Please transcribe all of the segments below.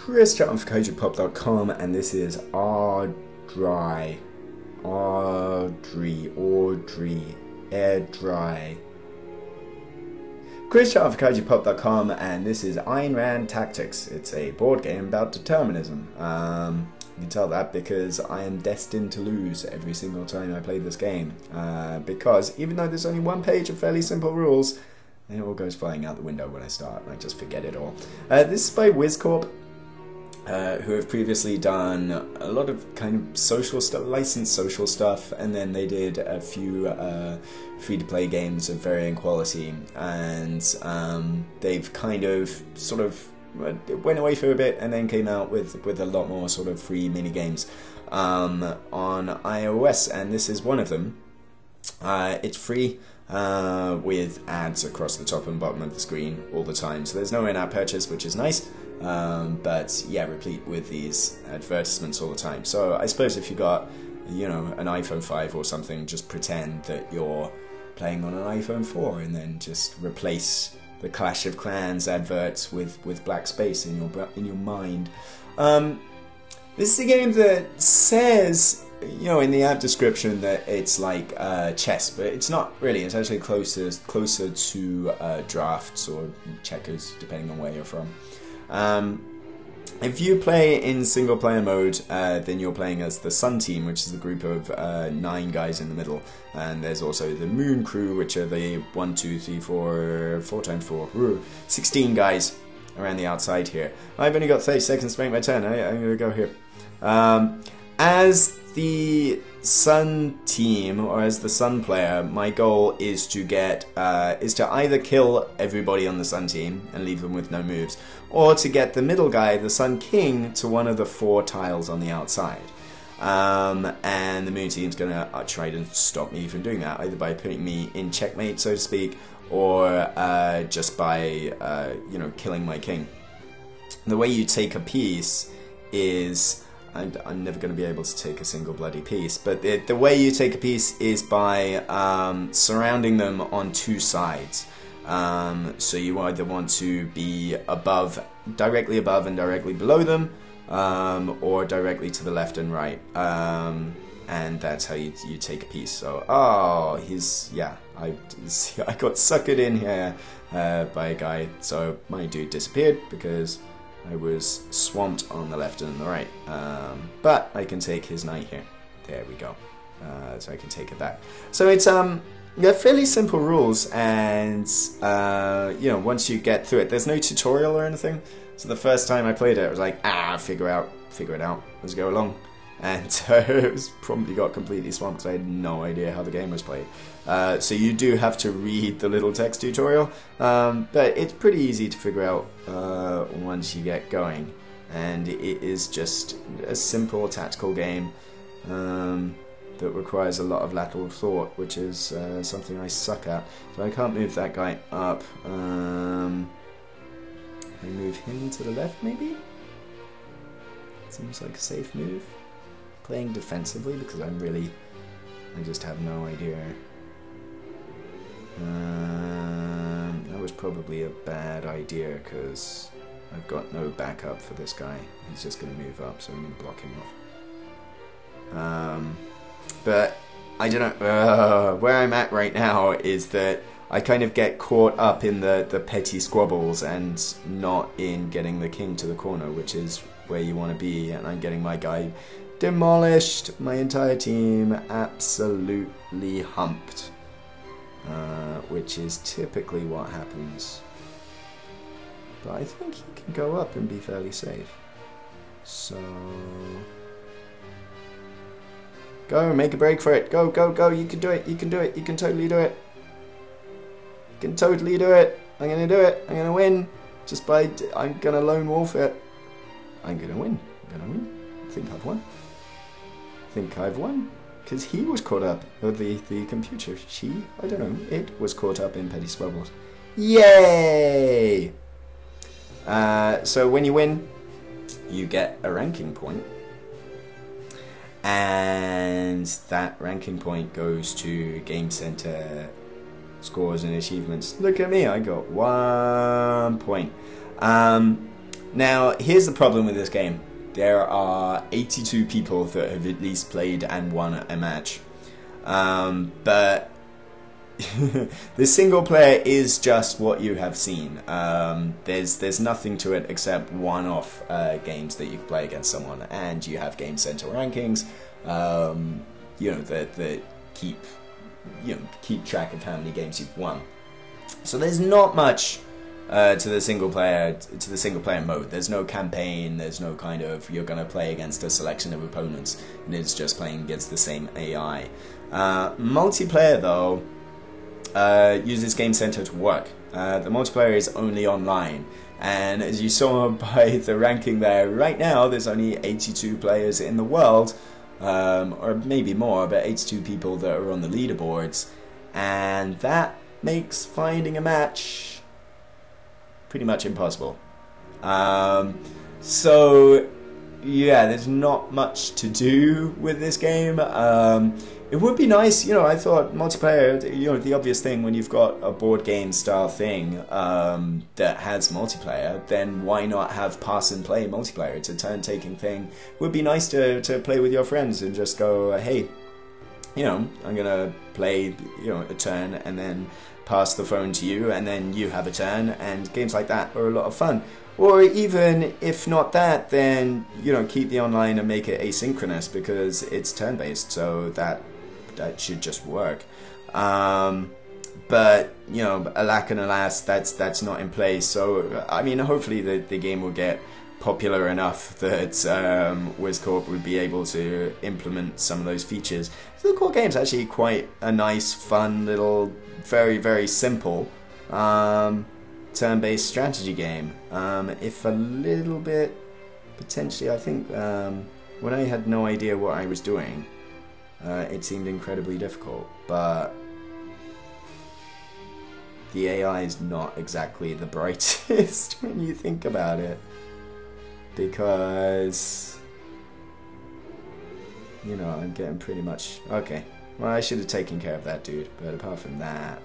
Chris chatting for KojiPop.com, and this is Ard Ri Chris chatting for KojiPop.com, and this is Ard Tactics. It's a board game about determinism. You can tell that because I am destined to lose every single time I play this game. Because even though there's only one page of fairly simple rules, it all goes flying out the window when I start, and I just forget it all. This is by WizCorp, who have previously done a lot of kind of social stuff, licensed social stuff, and then they did a few free-to-play games of varying quality, and they've kind of sort of went away for a bit and then came out with a lot more sort of free mini games on iOS, and this is one of them. It's free with ads across the top and bottom of the screen all the time, so there's no in-app purchase, which is nice, but yeah, replete with these advertisements all the time. So I suppose if you got, you know, an iPhone 5 or something, just pretend that you're playing on an iPhone 4 and then just replace the Clash of Clans adverts with black space in your mind. This is a game that says, you know, in the app description that it's like chess, but it's not really. It's actually closer to drafts or checkers, depending on where you're from. If you play in single player mode, then you're playing as the Sun Team, which is a group of 9 guys in the middle, and there's also the Moon Crew, which are the 16 guys around the outside here. I've only got 30 seconds to make my turn. I'm going to go here. As the Sun Team, or as the Sun player, my goal is to either kill everybody on the Sun Team and leave them with no moves, or to get the middle guy, the Sun King, to one of the 4 tiles on the outside. And the Moon Team's gonna try to stop me from doing that, either by putting me in checkmate, so to speak, or just by you know, killing my king. The way you take a piece is, I'm never going to be able to take a single bloody piece, but the way you take a piece is by surrounding them on 2 sides. So you either want to be directly above and directly below them, or directly to the left and right, and that's how you take a piece. So, I got suckered in here by a guy, so my dude disappeared because I was swamped on the left and the right, but I can take his knight here. There we go. So I can take it back. So it's they're fairly simple rules, and you know, once you get through it, there's no tutorial or anything. So the first time I played it, I was like, figure it out as I go along, and it was probably got completely swamped because I had no idea how the game was played. So you do have to read the little text tutorial, but it's pretty easy to figure out once you get going, and it is just a simple tactical game that requires a lot of lateral thought, which is something I suck at. So I can't move that guy up. I move him to the left, maybe? Seems like a safe move. Playing defensively because I just have no idea. That was probably a bad idea because I've got no backup for this guy. He's just going to move up, so I'm going to block him off. But I don't know. Where I'm at right now is that I kind of get caught up in the petty squabbles and not in getting the king to the corner, which is where you want to be, and I'm getting my guy demolished, my entire team absolutely humped, which is typically what happens. But I think he can go up and be fairly safe. So go, make a break for it. Go, go, go. You can do it. You can do it. You can totally do it. You can totally do it. I'm going to do it. I'm going to win. Just by, I'm going to lone wolf it. I'm going to win. I'm going to win. I think I've won. I think I've won. Because he was caught up. Or the computer. I don't know. It was caught up in petty squabbles. Yay! So when you win, you get a ranking point. And that ranking point goes to Game Center scores and achievements. Look at me, I got 1 point. Now, here's the problem with this game. There are 82 people that have at least played and won a match. But the single player is just what you have seen. There's nothing to it except one-off games that you can play against someone, and you have Game Center rankings, that keep track of how many games you've won. So there's not much to the single player mode. There's no campaign. There's no kind of you're going to play against a selection of opponents, and it's just playing against the same AI. Multiplayer though uses Game Center to work. The multiplayer is only online, and as you saw by the ranking there, right now there's only 82 players in the world, or maybe more, but 82 people that are on the leaderboards, and that makes finding a match pretty much impossible. So yeah, there's not much to do with this game. It would be nice, I thought multiplayer, the obvious thing when you've got a board game style thing that has multiplayer, then why not have pass and play multiplayer? It's a turn-taking thing. It would be nice to play with your friends and just go, hey, I'm gonna play, a turn and then pass the phone to you, and then you have a turn, and games like that are a lot of fun. Or even if not that, then keep the online and make it asynchronous, because it's turn-based, so that should just work. But alack and alas, that's not in place. So I mean, hopefully the game will get popular enough that WizCorp would be able to implement some of those features. So the core game's actually quite a nice, fun little, very, very simple turn-based strategy game. If a little bit, potentially, I think, when I had no idea what I was doing, it seemed incredibly difficult, but the AI is not exactly the brightest when you think about it, because I'm getting pretty much okay. Well, I should have taken care of that dude, but apart from that,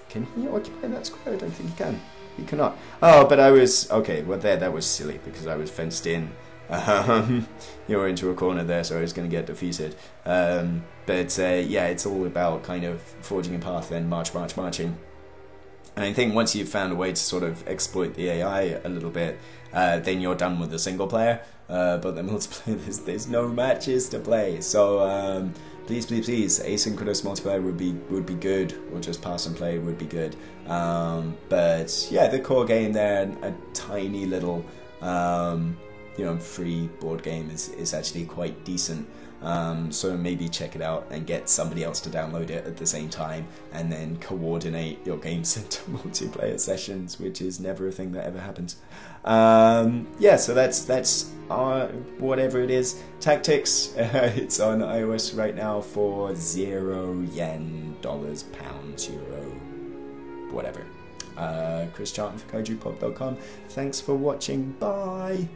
can he occupy that square? I don't think he can. He cannot. Oh, but I was okay. Well, that was silly because I was fenced in. Into a corner there, so I was going to get defeated. But yeah, it's all about kind of forging a path and marching. And I think once you've found a way to sort of exploit the AI a little bit, then you're done with the single player. But the multiplayer, there's no matches to play. So please, asynchronous multiplayer would be good, or just pass and play would be good. But yeah, the core game there, a tiny little free board game is actually quite decent. So maybe check it out and get somebody else to download it at the same time, and then coordinate your Game Center multiplayer sessions, which is never a thing that ever happens. Yeah, so that's whatever it is, Tactics. It's on iOS right now for 0 yen, dollars, pounds, euro, whatever. Chris Charlton for KaijuPop.com. Thanks for watching. Bye.